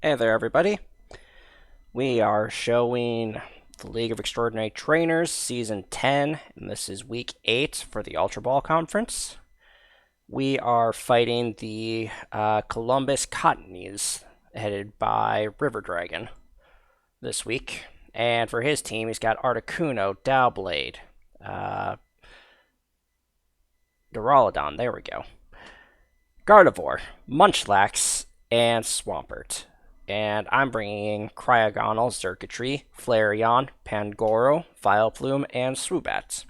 Hey there, everybody. We are showing the League of Extraordinary Trainers Season 10, and this is Week 8 for the Ultra Ball Conference. We are fighting the Columbus Cottonees, headed by River Dragon this week. And for his team, he's got Articuno, Dowblade, Duraludon, there we go, Gardevoir, Munchlax, and Swampert. And I'm bringing in Cryogonal, Xurkitree, Flareon, Pangoro, Vileplume, and Swoobat.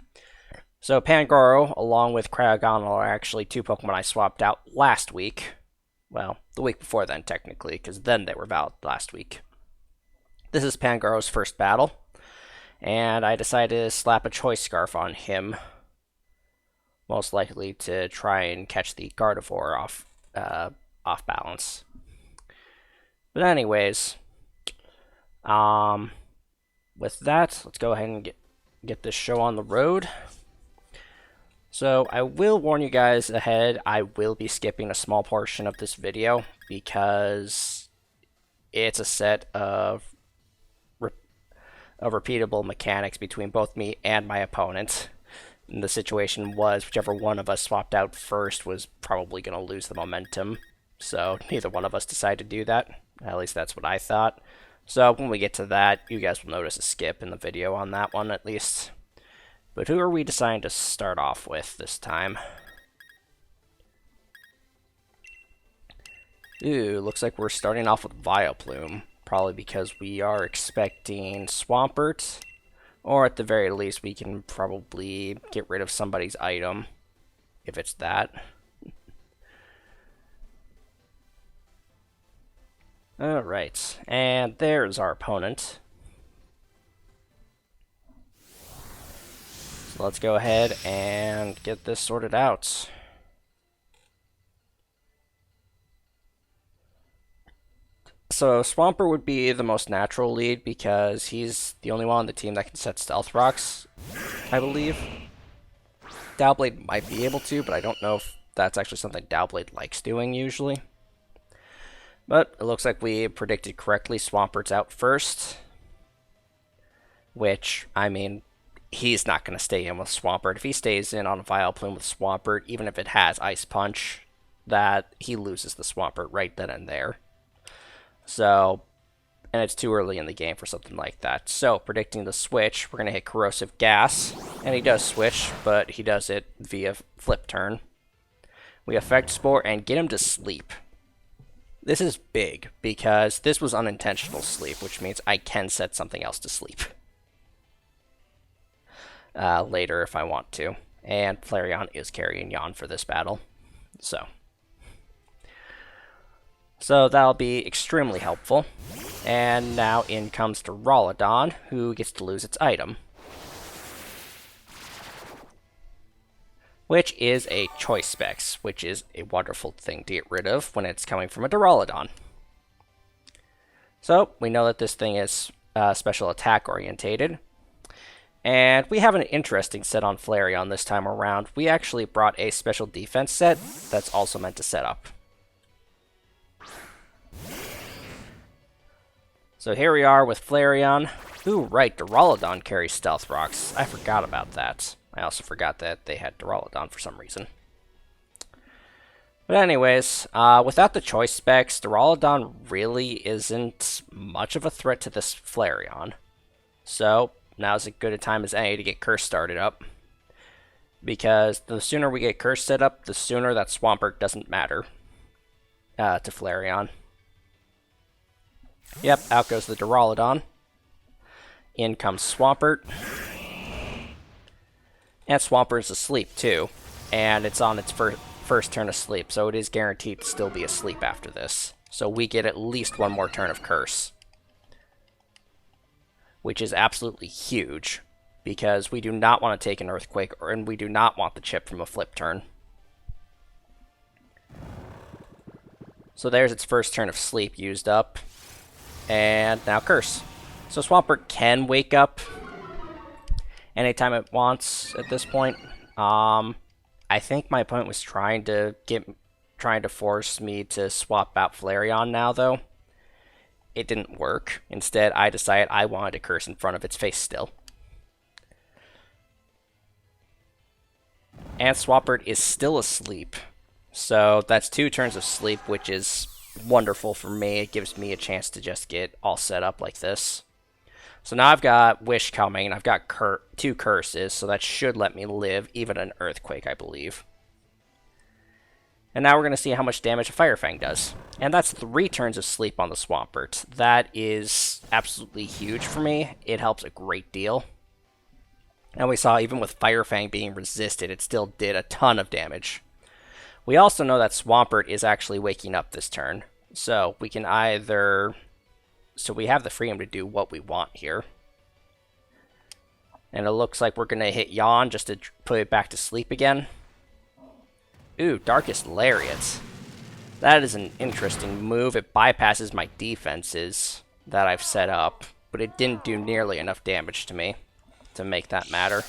So Pangoro, along with Cryogonal, are actually two Pokemon I swapped out last week. Well, the week before then, technically, because then they were valid last week. This is Pangoro's first battle, and I decided to slap a Choice Scarf on him, most likely to try and catch the Gardevoir off balance. But anyways, with that, let's go ahead and get this show on the road. So I will warn you guys ahead, I will be skipping a small portion of this video because it's a set of repeatable mechanics between both me and my opponent. And the situation was whichever one of us swapped out first was probably going to lose the momentum. So neither one of us decided to do that. At least that's what I thought. So when we get to that, you guys will notice a skip in the video on that one at least. But who are we deciding to start off with this time? Ooh, looks like we're starting off with Vileplume. Probably because we are expecting Swampert. Or at the very least, we can probably get rid of somebody's item. If it's that. Alright, and there's our opponent. So let's go ahead and get this sorted out. So Swampert would be the most natural lead because he's the only one on the team that can set Stealth Rocks, I believe. Dowblade might be able to, but I don't know if that's actually something Dowblade likes doing usually. But it looks like we predicted correctly. Swampert's out first. Which, I mean, he's not going to stay in with Swampert. If he stays in on Vileplume with Swampert, even if it has Ice Punch, that he loses the Swampert right then and there. So, and it's too early in the game for something like that. So, predicting the switch, we're going to hit Corrosive Gas. And he does switch, but he does it via Flip Turn. We Effect Spore and get him to sleep. This is big, because this was unintentional sleep, which means I can set something else to sleep. Later if I want to. And Flareon is carrying Yawn for this battle. So that'll be extremely helpful. And now in comes Duraludon, who gets to lose its item. Which is a Choice Specs, which is a wonderful thing to get rid of when it's coming from a Duraludon. So, we know that this thing is special attack orientated. And we have an interesting set on Flareon this time around. We actually brought a special defense set that's also meant to set up. So here we are with Flareon. Ooh, right, Duraludon carries Stealth Rocks. I forgot about that. I also forgot that they had Duraludon for some reason. But anyways, without the Choice Specs, Duraludon really isn't much of a threat to this Flareon. So, now's as good a time as any to get Curse started up. Because the sooner we get Curse set up, the sooner that Swampert doesn't matter to Flareon. Yep, out goes the Duraludon. In comes Swampert. And Swampert's asleep, too. And it's on its first turn of sleep, so it is guaranteed to still be asleep after this. So we get at least one more turn of Curse. Which is absolutely huge, because we do not want to take an Earthquake, and we do not want the chip from a Flip Turn. So there's its first turn of sleep used up. And now Curse. So Swampert can wake up anytime it wants at this point. I think my opponent was trying to force me to swap out Flareon now, though. it didn't work. Instead, I decided I wanted to curse in front of its face still. And Swampert is still asleep. So that's 2 turns of sleep, which is wonderful for me. It gives me a chance to just get all set up like this. So now I've got Wish coming, and I've got 2 curses, so that should let me live even an Earthquake, I believe. And now we're going to see how much damage a Fire Fang does. And that's 3 turns of sleep on the Swampert. That is absolutely huge for me. It helps a great deal. And we saw even with Fire Fang being resisted, it still did a ton of damage. We also know that Swampert is actually waking up this turn. So we can either... So we have the freedom to do what we want here. And it looks like we're going to hit Yawn just to put it back to sleep again. Ooh, Darkest Lariat. That is an interesting move. It bypasses my defenses that I've set up, but it didn't do nearly enough damage to me to make that matter.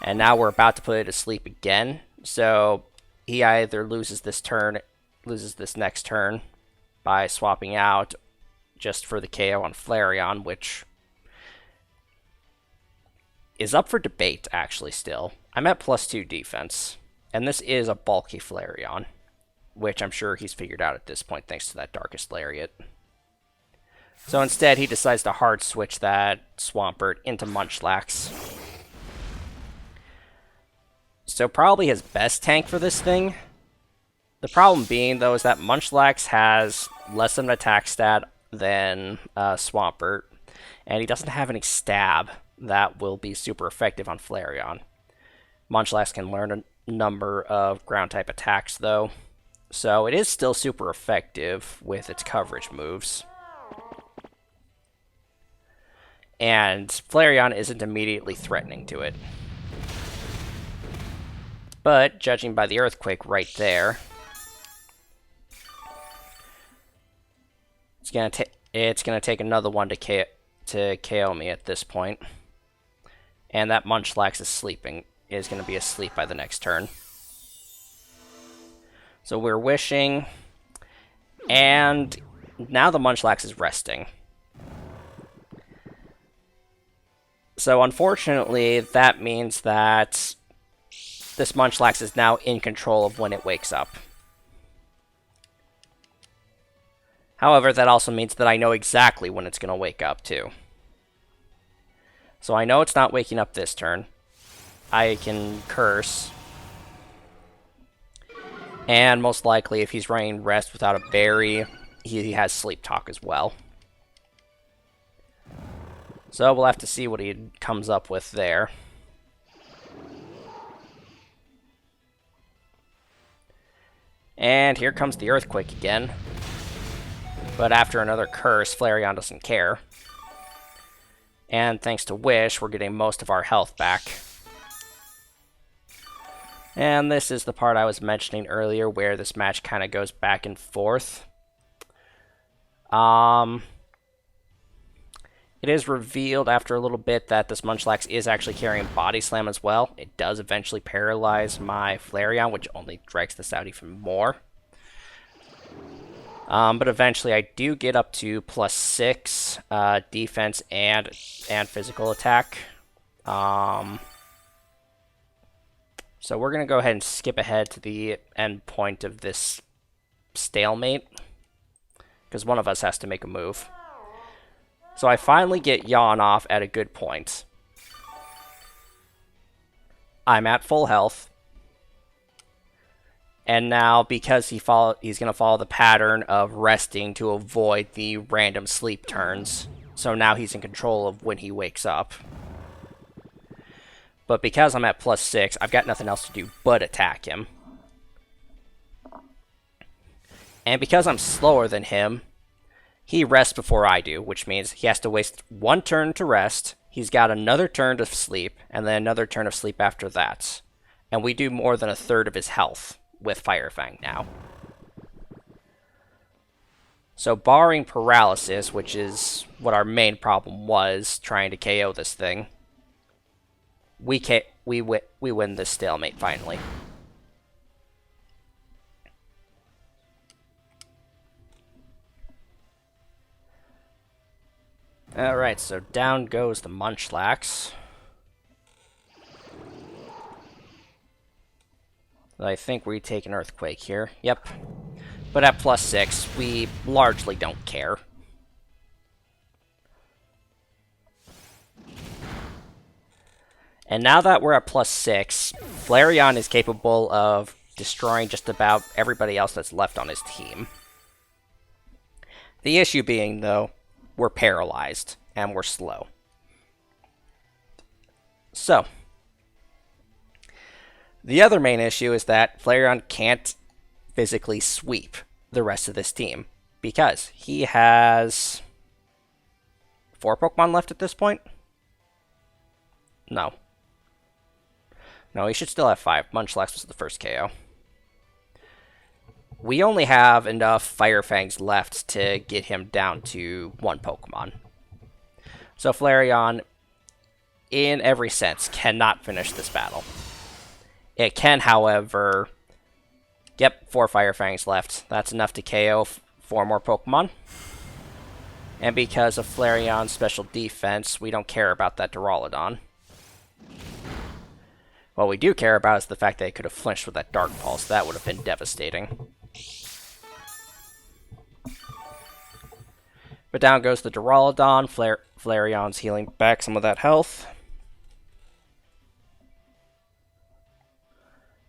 And now we're about to put it to sleep again, so he either loses this next turn by swapping out just for the KO on Flareon, which is up for debate, actually, still. I'm at +2 defense. And this is a bulky Flareon, which I'm sure he's figured out at this point thanks to that Darkest Lariat. So instead, he decides to hard switch that Swampert into Munchlax. So probably his best tank for this thing. The problem being, though, is that Munchlax has less of an attack stat than Swampert, and he doesn't have any stab that will be super effective on Flareon. Munchlax can learn a number of ground-type attacks, though, so it is still super effective with its coverage moves. And Flareon isn't immediately threatening to it. But, judging by the Earthquake right there, it's gonna take another one to KO me at this point. And that Munchlax is going to be asleep by the next turn. So we're wishing, and now the Munchlax is resting. So unfortunately, that means that this Munchlax is now in control of when it wakes up. However, that also means that I know exactly when it's going to wake up, too. So I know it's not waking up this turn. I can curse. And most likely, if he's running Rest without a berry, he has Sleep Talk as well. So we'll have to see what he comes up with there. And here comes the Earthquake again. But after another curse, Flareon doesn't care. And thanks to Wish, we're getting most of our health back. And this is the part I was mentioning earlier where this match kind of goes back and forth. It is revealed after a little bit that this Munchlax is actually carrying Body Slam as well. It does eventually paralyze my Flareon, which only drags this out even more. But eventually I do get up to +6 defense and physical attack. So we're going to go ahead and skip ahead to the end point of this stalemate, because one of us has to make a move. So I finally get Yawn off at a good point. I'm at full health. And now, because he's going to follow the pattern of resting to avoid the random sleep turns, so now he's in control of when he wakes up. But because I'm at +6, I've got nothing else to do but attack him. And because I'm slower than him, he rests before I do, which means he has to waste 1 turn to rest. He's got another turn to sleep, and then another turn of sleep after that. And we do more than 1/3 of his health with Fire Fang now. So barring paralysis, which is what our main problem was, trying to KO this thing, we win this stalemate finally. Alright, so down goes the Munchlax. I think we take an Earthquake here. Yep. But at +6, we largely don't care. And now that we're at +6, Flareon is capable of destroying just about everybody else that's left on his team. The issue being, though, we're paralyzed, and we're slow. So, the other main issue is that Flareon can't physically sweep the rest of this team, because he has 4 Pokemon left at this point? No. No, he should still have 5. Munchlax was the first KO. We only have enough Fire Fangs left to get him down to 1 Pokemon. So Flareon, in every sense, cannot finish this battle. It can, however... Yep, 4 Fire Fangs left. That's enough to KO 4 more Pokemon. And because of Flareon's special defense, we don't care about that Duraludon. What we do care about is the fact that it could have flinched with that Dark Pulse. That would have been devastating. But down goes the Duraludon. Flareon's healing back some of that health.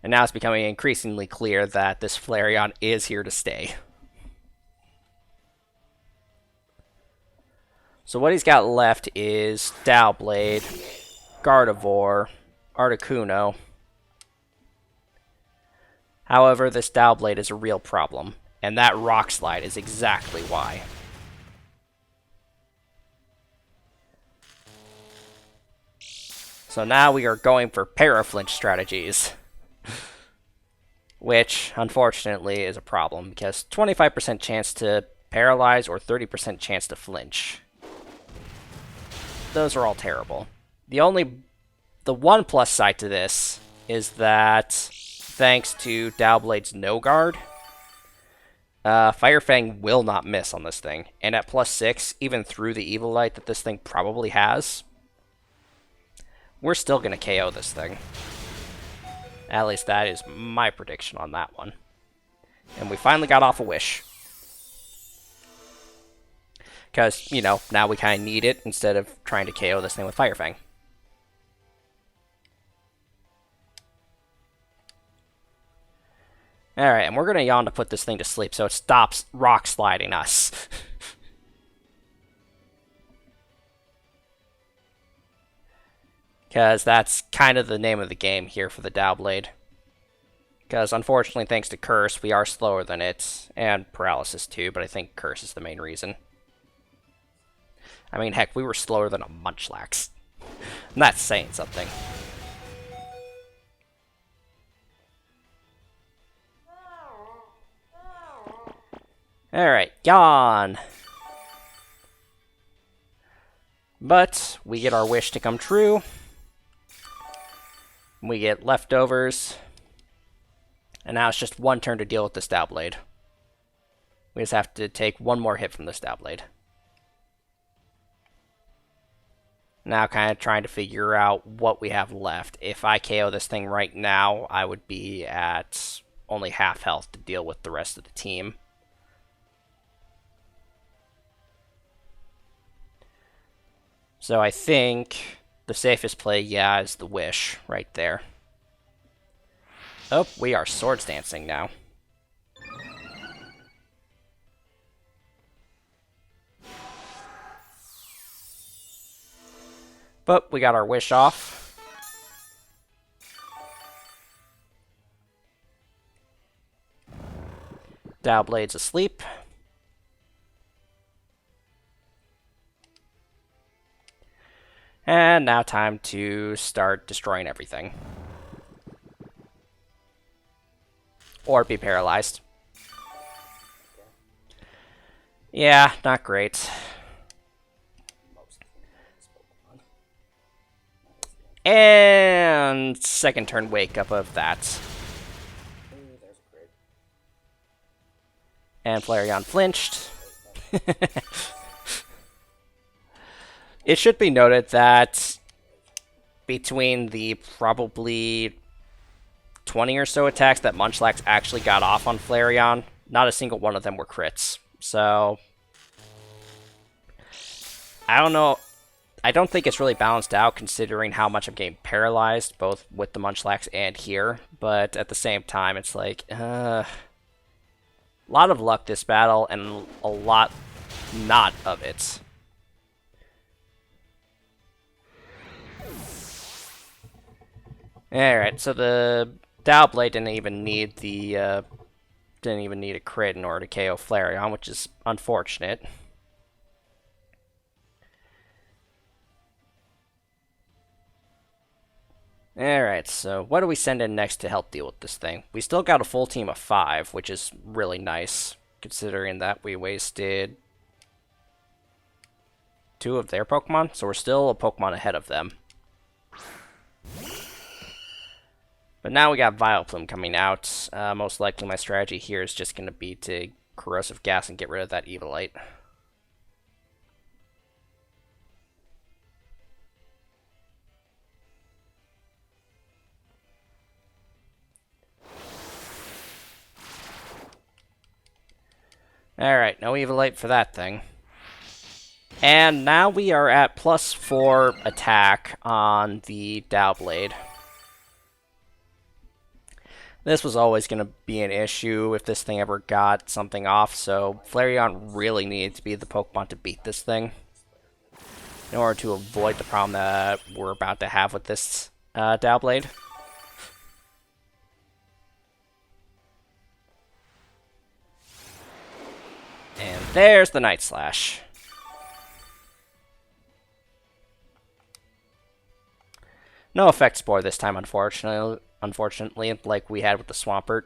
And now it's becoming increasingly clear that this Flareon is here to stay. So what he's got left is Dowblade, Gardevoir, Articuno. However, this Dowblade is a real problem, and that Rock Slide is exactly why. So now we are going for Paraflinch strategies. Which, unfortunately, is a problem, because 25% chance to paralyze or 30% chance to flinch. Those are all terrible. The one plus side to this is that, thanks to Dowblade's no guard, Fire Fang will not miss on this thing. And at +6, even through the Evilite that this thing probably has, we're still going to KO this thing. At least that is my prediction on that one. And we finally got off a wish. Because, you know, now we kind of need it instead of trying to KO this thing with Fire Fang. Alright, and we're going to yawn to put this thing to sleep so it stops rock sliding us. Because that's kind of the name of the game here for the Dowblade. Because unfortunately, thanks to Curse, we are slower than it, and Paralysis too, but I think Curse is the main reason. I mean, heck, we were slower than a Munchlax. And that's saying something. Alright, yawn! But we get our wish to come true. We get leftovers. And now it's just one turn to deal with this Dowblade. We just have to take one more hit from this Dowblade. Now kind of trying to figure out what we have left. If I KO this thing right now, I would be at only half health to deal with the rest of the team. So I think the safest play, yeah, is the Wish right there. Oh, we are Swords Dancing now. But we got our Wish off. Dowblade's asleep. And now time to start destroying everything. Or be paralyzed. Yeah, not great. And second turn wake up of that. And Flareon flinched. It should be noted that between the probably 20 or so attacks that Munchlax actually got off on Flareon, not a single one of them were crits. So, I don't know. I don't think it's really balanced out considering how much I'm getting paralyzed, both with the Munchlax and here. But at the same time, it's like, a lot of luck this battle and a lot not of it. Alright, so the Dowblade didn't even need a crit in order to KO Flareon, which is unfortunate. Alright, so what do we send in next to help deal with this thing? We still got a full team of 5, which is really nice, considering that we wasted 2 of their Pokemon, so we're still a Pokemon ahead of them. But now we got Vileplume coming out. Most likely my strategy here is just going to be to Corrosive Gas and get rid of that Evilite. Alright, no Evilite for that thing. And now we are at +4 attack on the Dowblade. This was always going to be an issue if this thing ever got something off, so Flareon really needed to be the Pokemon to beat this thing in order to avoid the problem that we're about to have with this Dowblade. And there's the Night Slash. No Effect Spore this time, unfortunately, like we had with the Swampert.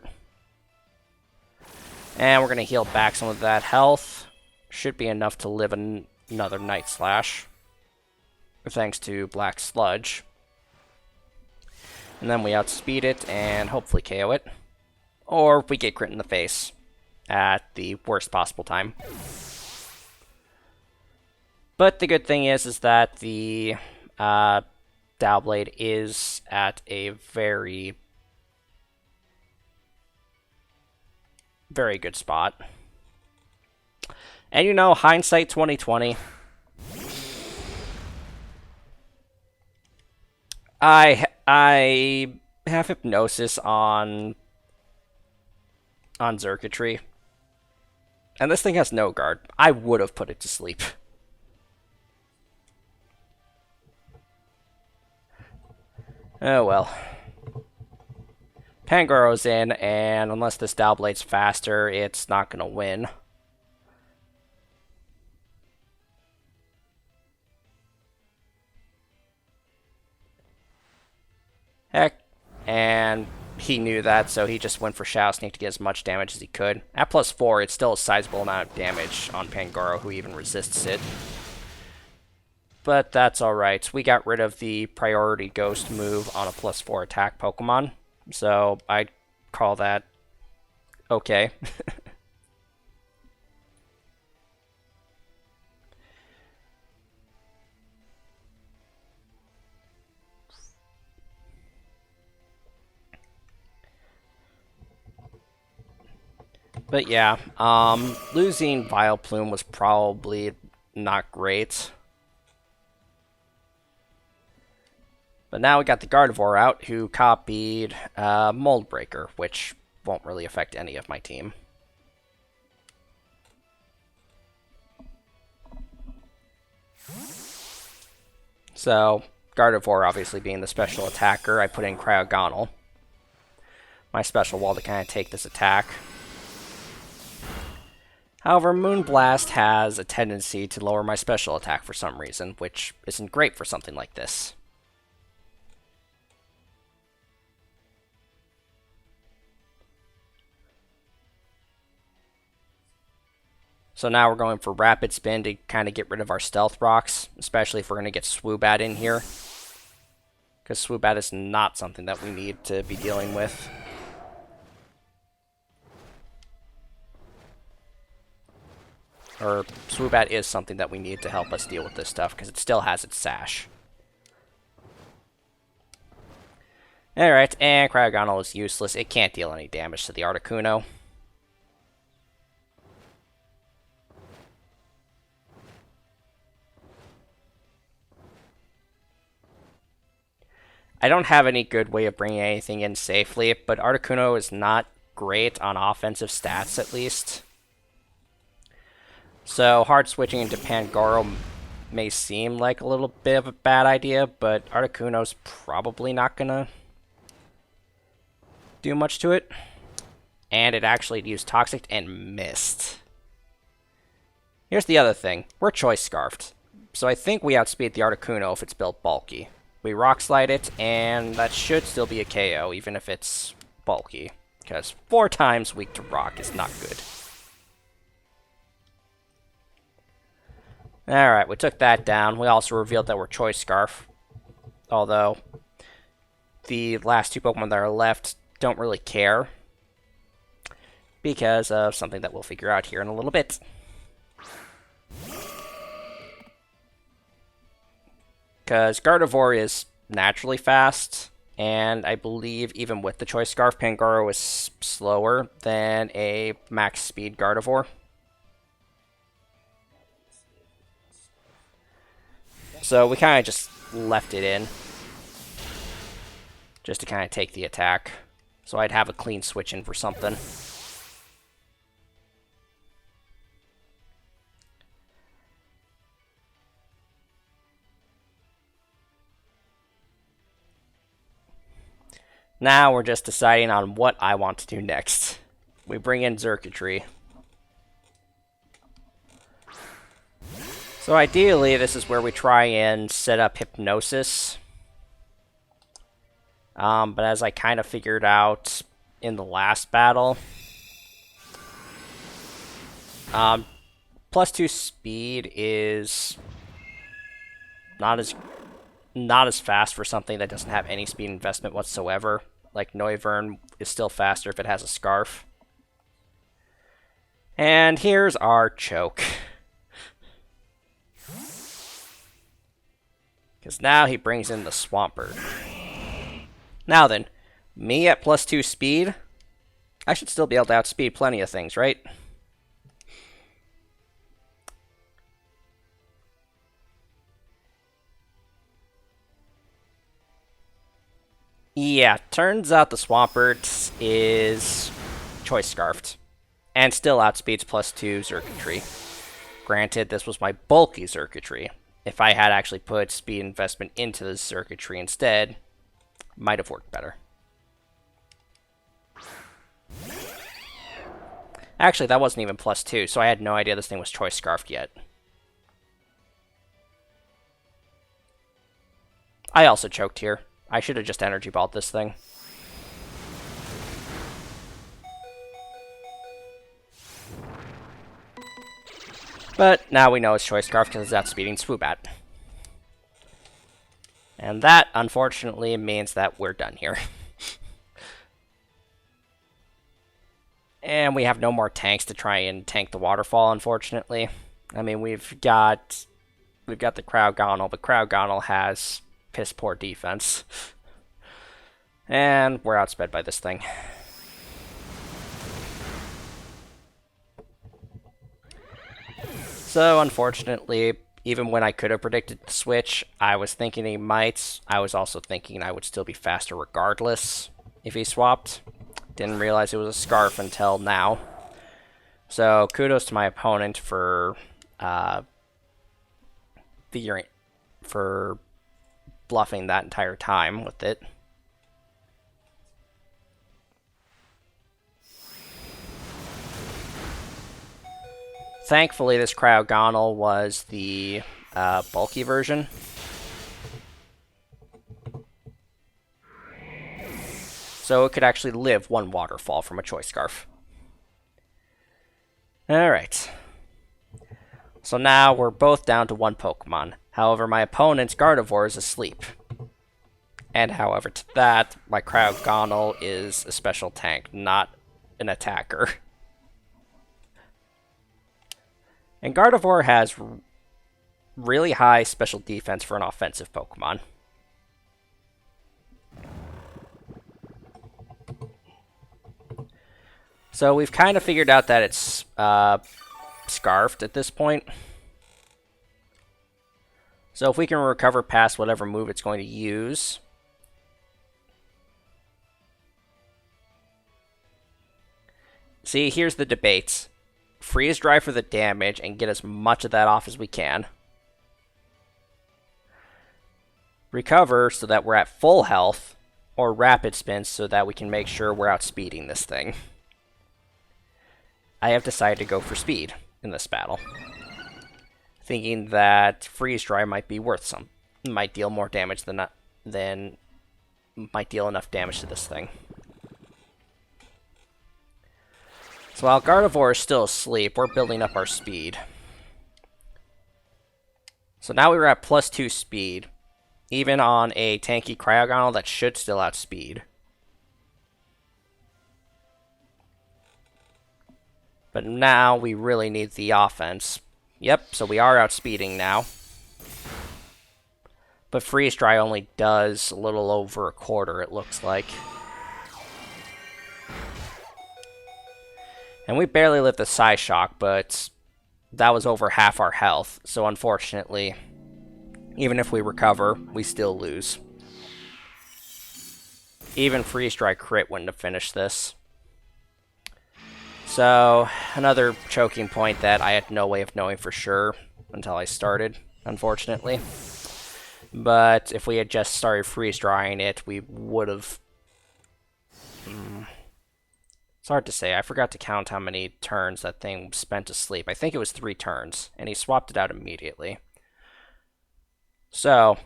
And we're going to heal back some of that health. Should be enough to live another Night Slash, thanks to Black Sludge. And then we outspeed it and hopefully KO it. Or we get crit in the face at the worst possible time. But the good thing is that the Dowblade is at a very, very good spot. And you know, hindsight 2020. I have Hypnosis on Xurkitree. And this thing has no guard. I would have put it to sleep. Oh well. Pangoro's in, and unless this Dowblade's faster, it's not going to win. Heck. And he knew that, so he just went for Shadow Sneak to get as much damage as he could. At +4, it's still a sizable amount of damage on Pangoro, who even resists it. But that's alright. We got rid of the priority ghost move on a +4 attack Pokemon. So I'd call that okay. But yeah, losing Vileplume was probably not great. But now we got the Gardevoir out, who copied Mold Breaker, which won't really affect any of my team. So, Gardevoir obviously being the special attacker, I put in Cryogonal, my special wall, to kind of take this attack. However, Moonblast has a tendency to lower my special attack for some reason, which isn't great for something like this. So now we're going for Rapid Spin to kind of get rid of our Stealth Rocks, especially if we're going to get Swoobat in here. Because Swoobat is not something that we need to be dealing with. or Swoobat is something that we need to help us deal with this stuff, because it still has its sash. Alright, and Cryogonal is useless. It can't deal any damage to the Articuno. I don't have any good way of bringing anything in safely, but Articuno is not great on offensive stats, at least. So, hard switching into Pangoro may seem like a little bit of a bad idea, but Articuno's probably not gonna do much to it. And it actually used Toxic and missed. Here's the other thing. We're Choice Scarfed. So I think we outspeed the Articuno if it's built bulky. We Rock Slide it, and that should still be a KO, even if it's bulky. Because 4 times weak to Rock is not good. Alright, we took that down. We also revealed that we're Choice Scarf. Although, the last 2 Pokemon that are left don't really care. Because of something that we'll figure out here in a little bit. Because Gardevoir is naturally fast, and I believe even with the Choice Scarf, Pangoro is slower than a max speed Gardevoir. So we kind of just left it in, just to kind of take the attack. So I'd have a clean switch in for something. Now we're just deciding on what I want to do next. We bring in Xurkitree. So ideally, this is where we try and set up Hypnosis. But as I kind of figured out in the last battle, +2 speed is not as fast for something that doesn't have any speed investment whatsoever. Like Noivern is still faster if it has a Scarf. And here's our choke. Because now he brings in the Swampert. Now then, me at +2 speed, I should still be able to outspeed plenty of things, right? Yeah, turns out the Swampert is Choice Scarfed. And still outspeeds +2 Xurkitree. Granted, this was my bulky Xurkitree. If I had actually put speed investment into the Xurkitree instead, might have worked better. Actually, that wasn't even +2, so I had no idea this thing was Choice Scarfed yet. I also choked here. I should have just Energy Balled this thing. But now we know it's Choice Scarf because it's outspeeding Swoobat. And that, unfortunately, means that we're done here. And we have no more tanks to try and tank the waterfall, unfortunately. I mean, we've got the Cryogonal, but Cryogonal has piss poor defense. And we're outsped by this thing. So, unfortunately, even when I could have predicted the switch, I was thinking he might. I was also thinking I would still be faster regardless if he swapped. Didn't realize it was a Scarf until now. So, kudos to my opponent for bluffing that entire time with it. Thankfully, this Cryogonal was the bulky version. So it could actually live one waterfall from a Choice Scarf. Alright. So now we're both down to 1 Pokemon. However, my opponent's Gardevoir is asleep. And however, to that, my Cryogonal is a special tank, not an attacker. And Gardevoir has really high special defense for an offensive Pokemon. So we've kind of figured out that it's scarfed at this point. So if we can recover past whatever move it's going to use. See, here's the debate. Freeze Dry for the damage and get as much of that off as we can. Recover so that we're at full health, or Rapid Spin so that we can make sure we're outspeeding this thing. I have decided to go for speed in this battle, thinking that Freeze Dry might be worth some. Might deal more damage than might deal enough damage to this thing. So while Gardevoir is still asleep, we're building up our speed. So now we're at +2 speed, even on a tanky Cryogonal that should still outspeed. But now we really need the offense. Yep, so we are outspeeding now. But Freeze Dry only does a little over a quarter, it looks like. And we barely lived the Psyshock, but that was over half our health. So unfortunately, even if we recover, we still lose. Even Freeze Dry crit wouldn't have finished this. So, another choking point that I had no way of knowing for sure until I started, unfortunately. But if we had just started freeze drying it, we would have... It's hard to say. I forgot to count how many turns that thing spent asleep. I think it was 3 turns, and he swapped it out immediately. So,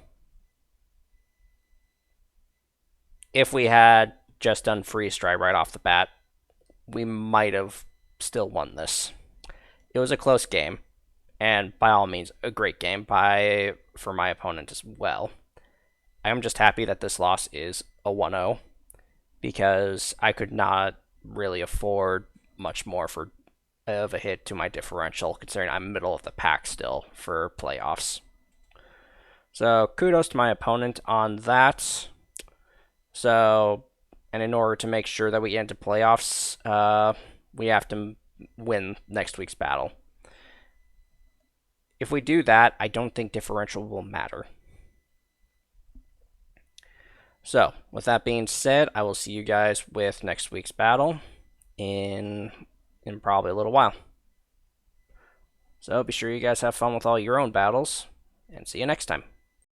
if we had just done freeze dry right off the bat, we might have still won this. It was a close game, and by all means, a great game for my opponent as well. I'm just happy that this loss is a 1-0, because I could not really afford much more of a hit to my differential, considering I'm middle of the pack still for playoffs. So kudos to my opponent on that. So, and in order to make sure that we get into playoffs, we have to win next week's battle. If we do that, I don't think differential will matter. So, with that being said, I will see you guys with next week's battle in probably a little while. So, be sure you guys have fun with all your own battles, and see you next time.